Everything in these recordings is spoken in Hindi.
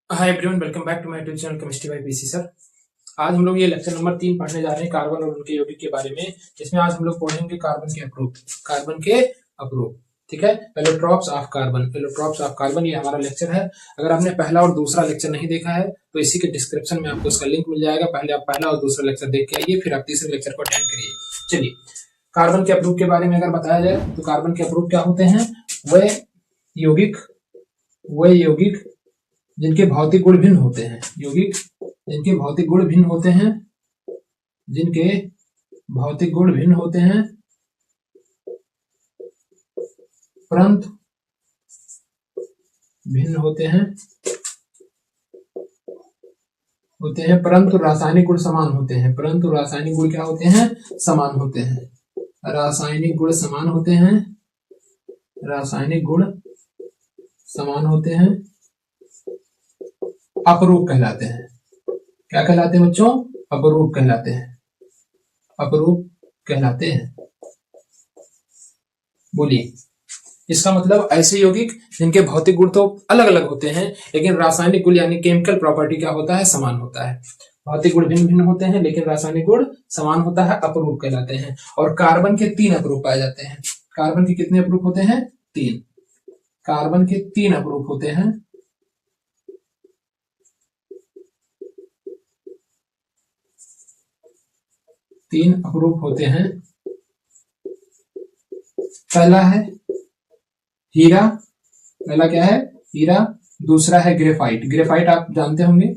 Hi everyone, welcome back to my YouTube channel chemistry by PC sir. आज हम लोग ये लेक्चर नंबर 3 पढ़ने जा रहे हैं कार्बन और उनके यौगिक के बारे में, जिसमें आज हम लोग पढ़ेंगे कार्बन के अप्रूप। ठीक है, एलोट्रॉप्स ऑफ कार्बन ये हमारा लेक्चर है। अगर आपने पहला और दूसरा लेक्चर नहीं देखा है तो इसी के डिस्क्रिप्शन में आपको उसका लिंक मिल जाएगा। पहले आप पहला और दूसरा लेक्चर देख के आइए, फिर आप तीसरे लेक्चर को अटेंड करिए। चलिए, कार्बन के अप्रूप के बारे में अगर बताया जाए तो कार्बन के अप्रूप क्या होते हैं? वे यौगिक जिनके भौतिक गुण भिन्न होते हैं, यौगिक जिनके भौतिक गुण भिन्न होते हैं, जिनके भौतिक गुण भिन्न होते हैं परंतु भिन्न होते हैं परंतु रासायनिक गुण समान होते हैं। परंतु रासायनिक गुण क्या होते हैं? समान होते हैं। रासायनिक गुण समान होते हैं। रासायनिक गुण समान होते हैं, अपरूप कहलाते हैं। क्या कहलाते हैं बच्चों? अपरूप कहलाते हैं। अपरूप कहलाते हैं। बोलिए, इसका मतलब ऐसे यौगिक जिनके भौतिक गुण तो अलग अलग होते हैं, लेकिन रासायनिक गुण यानी केमिकल प्रॉपर्टी क्या होता है? समान होता है। भौतिक गुण भिन्न भिन्न होते हैं लेकिन रासायनिक गुण समान होता है, अपरूप कहलाते हैं। और कार्बन के 3 अपरूप पाए जाते हैं। कार्बन के कितने अपरूप होते हैं? 3। कार्बन के 3 अपरूप होते हैं। तीन अपरूप होते हैं। पहला है हीरा। पहला क्या है? हीरा। दूसरा है ग्रेफाइट। ग्रेफाइट आप जानते होंगे,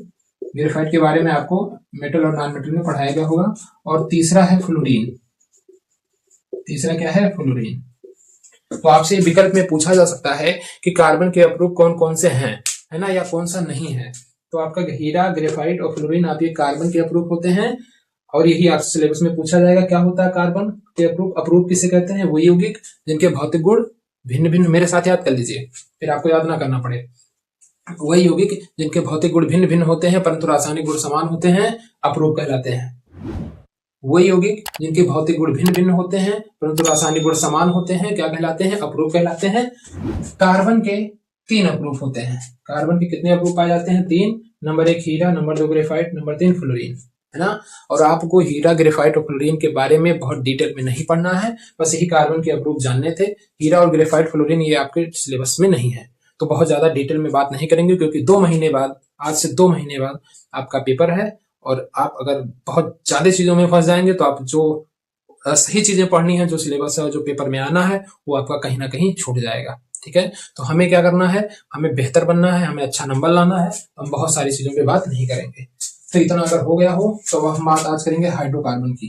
ग्रेफाइट के बारे में आपको मेटल और नॉन मेटल में पढ़ाया गया होगा। और तीसरा है फ्लोरीन। तीसरा क्या है? फ्लोरीन। तो आपसे विकल्प में पूछा जा सकता है कि कार्बन के अपरूप कौन कौन से हैं, है ना, या कौन सा नहीं है। तो आपका हीरा, ग्रेफाइट और फ्लोरीन आप ये कार्बन के अपरूप होते हैं। और यही आपसे सिलेबस में पूछा जाएगा क्या होता है कार्बन के अपरूप। अपरूप किसे कहते हैं? वो यौगिक जिनके भौतिक गुण भिन्न भिन्न, मेरे साथ याद कर लीजिए, फिर आपको याद ना करना पड़े। वही यौगिक जिनके भौतिक गुण भिन्न भिन्न होते हैं परंतु रासायनिक गुण समान होते हैं, अपरूप कहलाते हैं। वही यौगिक जिनके भौतिक गुण भिन्न भिन्न होते हैं परंतु रासायनिक गुण समान होते हैं, क्या कहलाते हैं? अपरूप कहलाते हैं। कार्बन के 3 अपरूप होते हैं। कार्बन के कितने अपरूप पाए जाते हैं? 3। नंबर 1 हीरा, नंबर 2 ग्रेफाइट, नंबर 3 फ्लोरीन, है ना। और आपको हीरा, ग्रेफाइट और फ्लोरीन के बारे में बहुत डिटेल में नहीं पढ़ना है, बस यही कार्बन के अपरूप जानने थे। हीरा और ग्रेफाइट, फ्लोरीन ये आपके सिलेबस में नहीं है, तो बहुत ज्यादा डिटेल में बात नहीं करेंगे, क्योंकि 2 महीने बाद, आज से 2 महीने बाद आपका पेपर है। और आप अगर बहुत ज्यादा चीजों में फंस जाएंगे तो आप जो सही चीजें पढ़नी है, जो सिलेबस है, जो पेपर में आना है, वो आपका कहीं ना कहीं छूट जाएगा। ठीक है, तो हमें क्या करना है? हमें बेहतर बनना है, हमें अच्छा नंबर लाना है। हम बहुत सारी चीजों पे बात नहीं करेंगे। तो इतना अगर हो गया हो तो हम बात आज करेंगे हाइड्रोकार्बन की।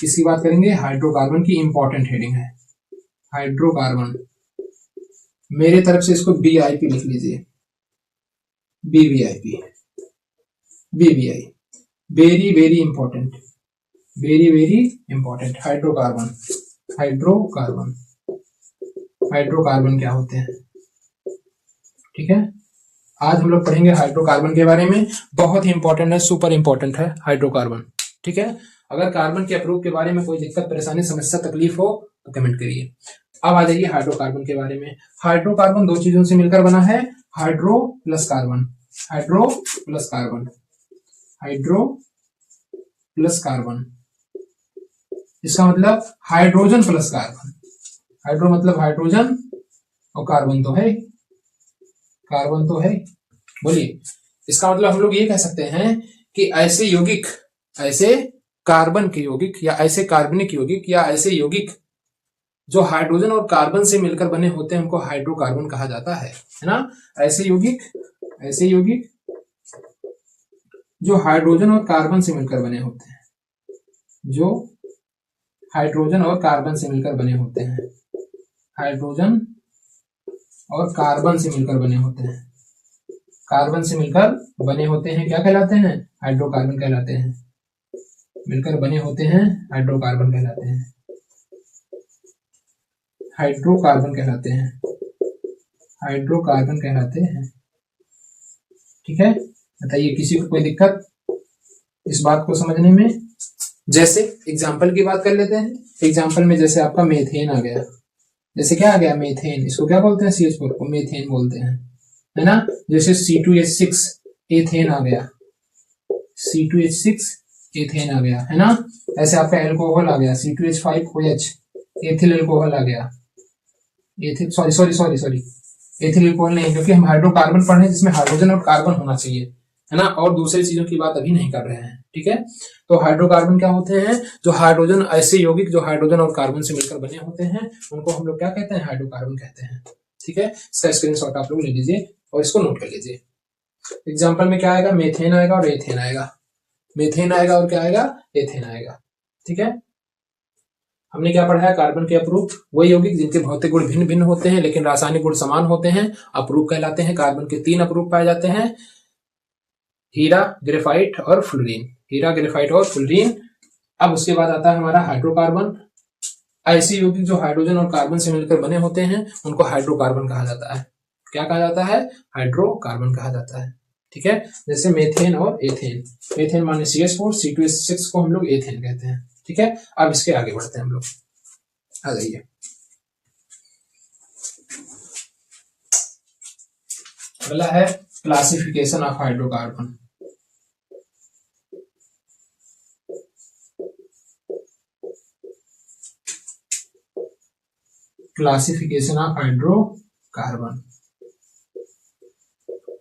किसकी बात करेंगे? हाइड्रोकार्बन की। इंपॉर्टेंट हेडिंग है हाइड्रोकार्बन। मेरे तरफ से इसको BIP लिख लीजिए। BBIP, BBI, very very important, very very important. Hydrocarbon. Hydrocarbon, hydrocarbon क्या होते हैं? ठीक है, आज हम लोग पढ़ेंगे हाइड्रोकार्बन के बारे में। बहुत ही इंपॉर्टेंट है, सुपर इंपॉर्टेंट है हाइड्रोकार्बन। ठीक है, अगर कार्बन के अपरूप के बारे में कोई दिक्कत, परेशानी, समस्या, तकलीफ हो तो कमेंट करिए। अब आ जाइए हाइड्रोकार्बन के बारे में। हाइड्रोकार्बन 2 चीजों से मिलकर बना है, hydro plus carbon. Hydro plus carbon, hydro plus carbon. इसका मतलब हाइड्रोजन प्लस कार्बन। हाइड्रो मतलब हाइड्रोजन और कार्बन तो है, कार्बन तो है। बोलिए, इसका मतलब हम लोग ये कह सकते हैं कि ऐसे यौगिक, ऐसे कार्बन के यौगिक या ऐसे कार्बनिक यौगिक या ऐसे यौगिक जो हाइड्रोजन और कार्बन से मिलकर बने होते हैं, उनको हाइड्रोकार्बन कहा जाता है ना। ऐसे यौगिक, ऐसे यौगिक जो हाइड्रोजन और कार्बन से मिलकर बने होते हैं, जो हाइड्रोजन और कार्बन से मिलकर बने होते हैं, हाइड्रोजन और कार्बन से मिलकर बने होते हैं, कार्बन से मिलकर बने होते हैं, क्या कहलाते हैं? हाइड्रोकार्बन कहलाते हैं। मिलकर बने होते हैं, हाइड्रोकार्बन कहलाते हैं। हाइड्रोकार्बन कहलाते हैं, हाइड्रोकार्बन कहलाते हैं। ठीक है, बताइए किसी को कोई दिक्कत इस बात को समझने में? जैसे एग्जाम्पल की बात कर लेते हैं। एग्जाम्पल में जैसे आपका मेथेन आ गया, जैसे क्या आ गया? मेथेन। इसको क्या बोलते हैं? CH4 को मेथेन बोलते हैं। है ना। जैसे C2H6 एथेन आ गया, C2H6 एथेन आ गया, है ना। ऐसे आपका एल्कोहल आ गया, C2H5OH एथिल एल्कोहल आ गया, एथिल सॉरी एथिल एल्कोहल नहीं, क्योंकि हम हाइड्रोकार्बन पढ़ रहे हैं जिसमें हाइड्रोजन और कार्बन होना चाहिए, है ना, और दूसरी चीजों की बात अभी नहीं कर रहे हैं, ठीक है। तो हाइड्रोकार्बन क्या होते हैं, जो हाइड्रोजन, ऐसे यौगिक जो हाइड्रोजन और कार्बन से मिलकर बने होते हैं उनको हम लोग क्या कहते हैं, हाइड्रोकार्बन कहते हैं, ठीक है। इसका स्क्रीनशॉट आप लोग ले लीजिए और इसको नोट कर लीजिए। एग्जाम्पल में क्या आएगा, मेथेन आएगा और एथेन आएगा, मेथेन आएगा और क्या आएगा, एथेन आएगा, ठीक है। हमने क्या पढ़ा है, कार्बन के अपरूप वो यौगिक जिनके भौतिक गुण भिन्न भिन्न होते हैं लेकिन रासायनिक गुण समान होते हैं, अपरूप कहलाते हैं। कार्बन के 3 अपरूप पाए जाते हैं, हीरा, ग्रेफाइट और फ्लोरीन, हीरा, ग्रेफाइट और फ्लोरीन। अब उसके बाद आता है हमारा हाइड्रोकार्बन। ऐसे यौगिक जो हाइड्रोजन और कार्बन से मिलकर बने होते हैं उनको हाइड्रोकार्बन कहा जाता है। क्या कहा जाता है, हाइड्रोकार्बन कहा जाता है, ठीक है। जैसे मेथेन और एथेन, मेथेन माने CH4, C2H6 को हम लोग एथेन कहते हैं, ठीक है। अब इसके आगे बढ़ते हैं हम लोग, आ जाइए। अगला है classification of hydrocarbon. Classification of hydrocarbon,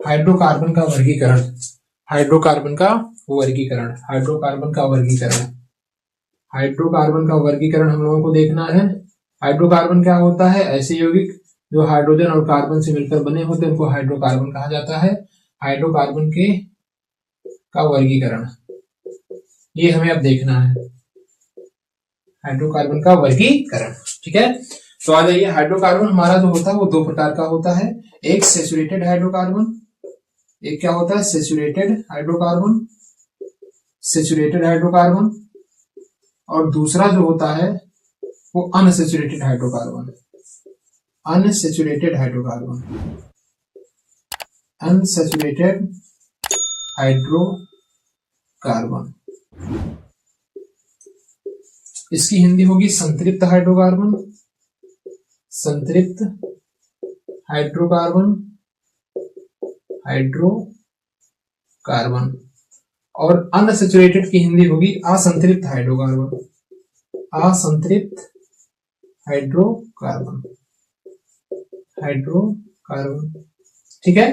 hydrocarbon का वर्गीकरण, हाइड्रोकार्बन का वर्गीकरण, हाइड्रोकार्बन का वर्गीकरण, हाइड्रोकार्बन का वर्गीकरण हम लोगों को देखना है। हाइड्रोकार्बन क्या होता है, ऐसे यौगिक जो हाइड्रोजन और कार्बन से मिलकर बने होते हैं उनको हाइड्रोकार्बन कहा जाता है। हाइड्रोकार्बन के का वर्गीकरण ये हमें अब देखना है, हाइड्रोकार्बन का वर्गीकरण, ठीक है। तो आ जाइए, हाइड्रोकार्बन हमारा जो होता है वो 2 प्रकार का होता है, एक सैचुरेटेड हाइड्रोकार्बन, एक क्या होता है, सैचुरेटेड हाइड्रोकार्बन, सैचुरेटेड हाइड्रोकार्बन, और दूसरा जो होता है वो unsaturated hydrocarbon, unsaturated hydrocarbon, unsaturated hydrocarbon. इसकी हिंदी होगी संतृप्त हाइड्रोकार्बन, संतृप्त हाइड्रोकार्बन, हाइड्रोकार्बन। और अनसैचुरेटेड की हिंदी होगी असंतृप्त हाइड्रोकार्बन, असंतृप्त हाइड्रोकार्बन, हाइड्रोकार्बन, ठीक है।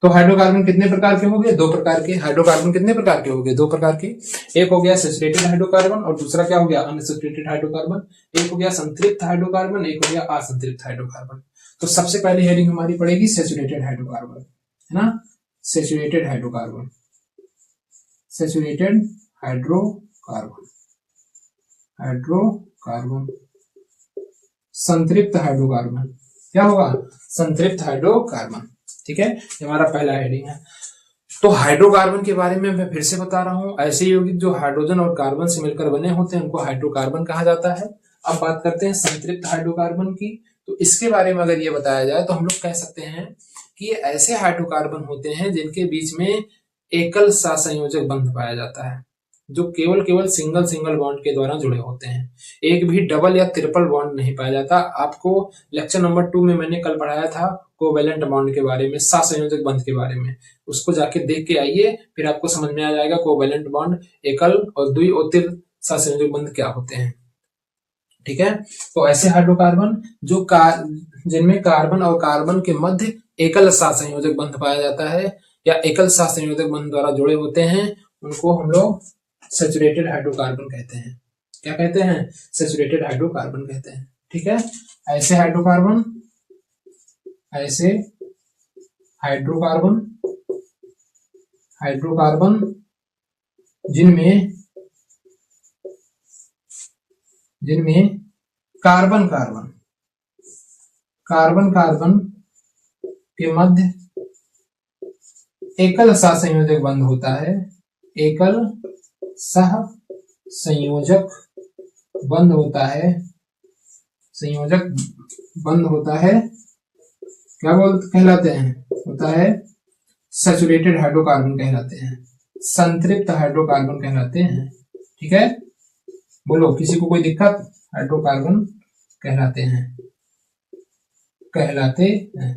तो हाइड्रोकार्बन कितने प्रकार के हो गए, 2 प्रकार के। हाइड्रोकार्बन कितने प्रकार के हो गए, 2 प्रकार के। एक हो गया सैचुरेटेड हाइड्रोकार्बन और दूसरा क्या हो गया, अनसैचुरेटेड हाइड्रोकार्बन। एक हो गया संतृप्त हाइड्रोकार्बन, एक हो गया असंतृप्त हाइड्रोकार्बन। तो सबसे पहले हेडिंग हमारी पड़ेगी सैचुरेटेड हाइड्रोकार्बन, है ना, saturated hydrocarbon, saturated hydrocarbon, hydrocarbon. संतृप्त हाइड्रोकार्बन क्या होगा, संतृप्त हाइड्रोकार्बन, ठीक है। ये हमारा पहला हेडिंग है। तो हाइड्रोकार्बन के बारे में मैं फिर से बता रहा हूं, ऐसे यौगिक जो हाइड्रोजन और कार्बन से मिलकर बने होते हैं उनको हाइड्रोकार्बन कहा जाता है। अब बात करते हैं संतृप्त हाइड्रोकार्बन की। तो इसके बारे में अगर ये बताया जाए तो हम लोग कह सकते हैं कि ये ऐसे हाइड्रोकार्बन होते हैं जिनके बीच में एकल सहसंयोजक बंध पाया जाता है, जो केवल सिंगल बॉन्ड के द्वारा जुड़े होते हैं, एक भी डबल या ट्रिपल बॉन्ड नहीं पाया जाता। आपको लेक्चर नंबर 2 में मैंने कल पढ़ाया था कोवेलेंट बॉन्ड के बारे में, सहसंयोजक बंध के बारे में, उसको जाके देख के आइए, फिर आपको समझ में आ जाएगा कोवेलेंट बॉन्ड, एकल और द्वि और तिर सहसंयोजक बंध क्या होते हैं, ठीक है। तो ऐसे हाइड्रोकार्बन जो जिनमें कार्बन और कार्बन के मध्य एकल सहसंयोजक बंध पाया जाता है या एकल सहसंयोजक बंध द्वारा जुड़े होते हैं, उनको हम लोग सैचुरेटेड हाइड्रोकार्बन कहते हैं। क्या कहते हैं, सैचुरेटेड हाइड्रोकार्बन कहते हैं, ठीक है। ऐसे हाइड्रोकार्बन, ऐसे हाइड्रोकार्बन, हाइड्रोकार्बन जिनमें कार्बन कार्बन, कार्बन कार्बन के मध्य एकल सहसंयोजक बंध होता है, एकल सहसंयोजक बंध होता है, संयोजक बंध होता है, क्या कहलाते हैं, होता है सैचुरेटेड हाइड्रोकार्बन कहलाते हैं, संतृप्त हाइड्रोकार्बन कहलाते हैं, ठीक है। बोलो किसी को कोई दिक्कत, हाइड्रोकार्बन कहलाते हैं, कहलाते हैं,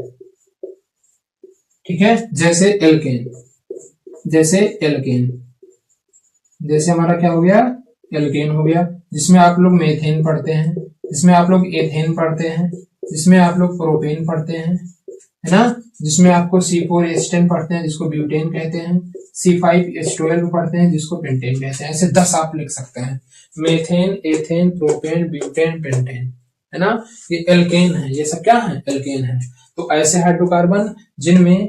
ठीक है, जैसे एल्केन, जैसे एल्केन, जैसे हमारा क्या हो गया, एल्केन हो गया, जिसमें आप लोग मेथेन पढ़ते हैं, जिसमें आप लोग एथेन पढ़ते हैं, जिसमें आप लोग प्रोपेन पढ़ते हैं, है ना, जिसमें आपको C4H10 पढ़ते हैं जिसको ब्यूटेन कहते हैं, C5H12 पढ़ते हैं जिसको पेंटेन कहते हैं। ऐसे 10 आप लिख सकते हैं, methane, ethane, propane, butane, pentane, है ना, ये एल्केन है, ये सब क्या है, एल्केन है। तो ऐसे हाइड्रोकार्बन जिनमें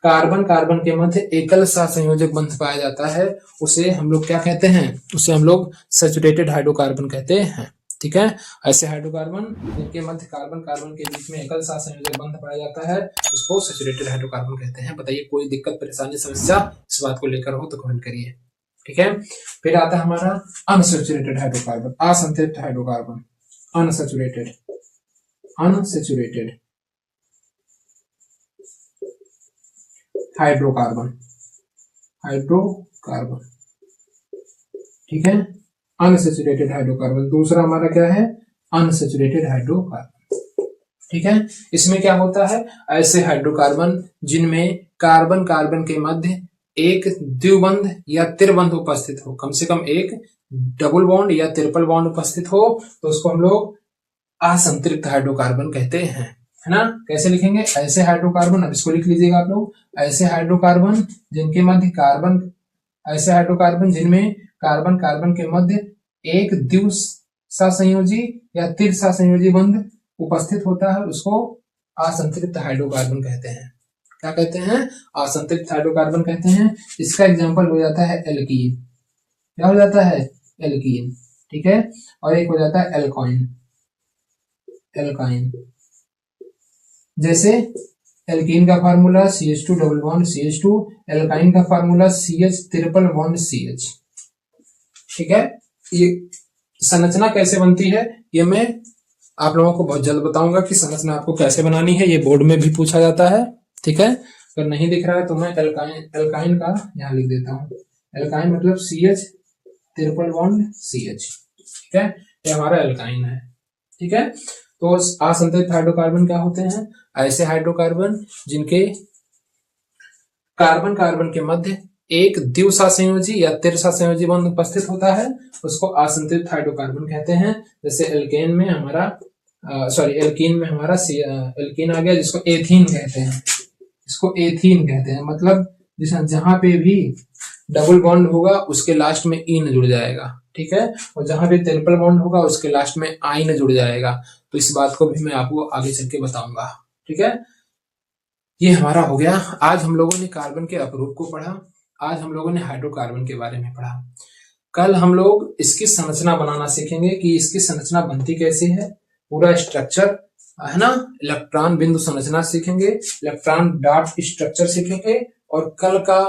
कार्बन कार्बन के मध्य एकल सहसंयोजक बंध पाया जाता है, उसे हम लोग क्या कहते हैं, उसे हम लोग सैचुरेटेड हाइड्रोकार्बन कहते हैं। ठीक है, ऐसे हाइड्रोकार्बन जिनके मध्य कार्बन कार्बन के बीच में एकल सहसंयोजक बंध पाया जाता है, उसको सैचुरेटेड हाइड्रोकार्बन कहते हैं। बताइए कोई दिक्कत परेशानी समस्या इस बात को लेकर हो तो कमेंट करिए। ठीक है, फिर आता है हमारा अनसैचुरेटेड हाइड्रोकार्बन, असंतृप्त hydrocarbon, unsaturated, unsaturated hydrocarbon, hydrocarbon, ठीक है, अनसैचुरेटेड हाइड्रोकार्बन। दूसरा हमारा क्या है, अनसैचुरेटेड हाइड्रोकार्बन। ठीक है, इसमें क्या होता है, ऐसे हाइड्रोकार्बन जिनमें कार्बन कार्बन के मध्य एक द्विबंध या त्रिबंध उपस्थित हो, कम से कम एक डबल बॉन्ड या ट्रिपल बॉन्ड उपस्थित हो, तो उसको हम लोग असंतृप्त हाइड्रोकार्बन कहते हैं, है ना। कैसे लिखेंगे, ऐसे हाइड्रोकार्बन, अब इसको लिख लीजिएगा आप लोग, ऐसे हाइड्रोकार्बन जिनके मध्य कार्बन, ऐसे हाइड्रोकार्बन जिनमें कार्बन कार्बन के मध्य एक द्विसहसंयोजी या त्रिसहसंयोजी बंध उपस्थित होता है, उसको असंतृप्त हाइड्रोकार्बन कहते हैं। क्या कहते हैं, असंतृप्त हाइड्रोकार्बन कहते हैं। इसका एग्जांपल हो जाता है एल्कीन, क्या हो जाता है, एल्कीन, ठीक है, और एक हो जाता है एल्काइन, एल्काइन, जैसे एल्कीन का formula CH2 double bond CH2, alkyne का formula CH triple bond CH। ठीक है, ये संरचना कैसे बनती है ये मैं आप लोगों को बहुत जल्द बताऊंगा कि संरचना आपको कैसे बनानी है, ये बोर्ड में भी पूछा जाता है। ठीक है, अगर नहीं दिख रहा है तो मैं एल्काइन का यहाँ लिख देता हूँ, एल्काइन मतलब CH ट्रिपल बॉन्ड CH। ठीक है, ये हमारा एल्काइन है। ठीक है, तो असंतृप्त हाइड्रोकार्बन क्या होते हैं, ऐसे हाइड्रोकार्बन जिनके कार्बन कार्बन के मध्य एक द्विसहसंयोजी या त्रिसहसंयोजी बंध उपस्थित होता है, उसको असंतृप्त हाइड्रोकार्बन कहते हैं। जैसे एल्केन में हमारा एल्कीन में हमारा एल्कीन आ गया, जिसको एथीन कहते हैं, इसको एथीन कहते हैं, मतलब जहां पे भी डबल बॉन्ड होगा उसके लास्ट में इन जुड़ जाएगा। ठीक है, और जहां पे ट्रिपल बॉन्ड होगा उसके लास्ट में आइन जुड़ जाएगा। तो इस बात को भी मैं आपको आगे चल के बताऊंगा। ठीक है, ये हमारा हो गया। आज हम लोगों ने कार्बन के अपरूप को पढ़ा, आज हम लोगों ने हाइड्रोकार्बन के बारे में पढ़ा। कल हम लोग इसकी संरचना बनाना सीखेंगे कि इसकी संरचना बनती कैसे है, पूरा स्ट्रक्चर, है ना, इलेक्ट्रॉन बिंदु संरचना सीखेंगे, इलेक्ट्रॉन डॉट स्ट्रक्चर सीखेंगे। और कल का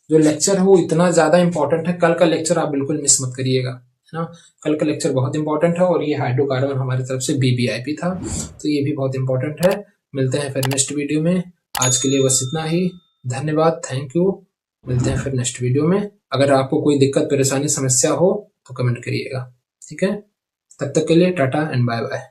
जो लेक्चर है वो इतना ज्यादा इंपॉर्टेंट है, कल का लेक्चर आप बिल्कुल मिस मत करिएगा, है ना। कल का लेक्चर बहुत इंपॉर्टेंट है, और ये हाइड्रोकार्बन हमारी तरफ से BBIP था, तो ये भी बहुत इंपॉर्टेंट है। मिलते हैं फिर नेक्स्ट वीडियो में, आज के लिए बस इतना ही, धन्यवाद, थैंक यू। मिलते हैं फिर नेक्स्ट वीडियो में। अगर आपको कोई दिक्कत परेशानी समस्या हो तो कमेंट करिएगा। ठीक है, तब तक के लिए टाटा एंड बाय बाय।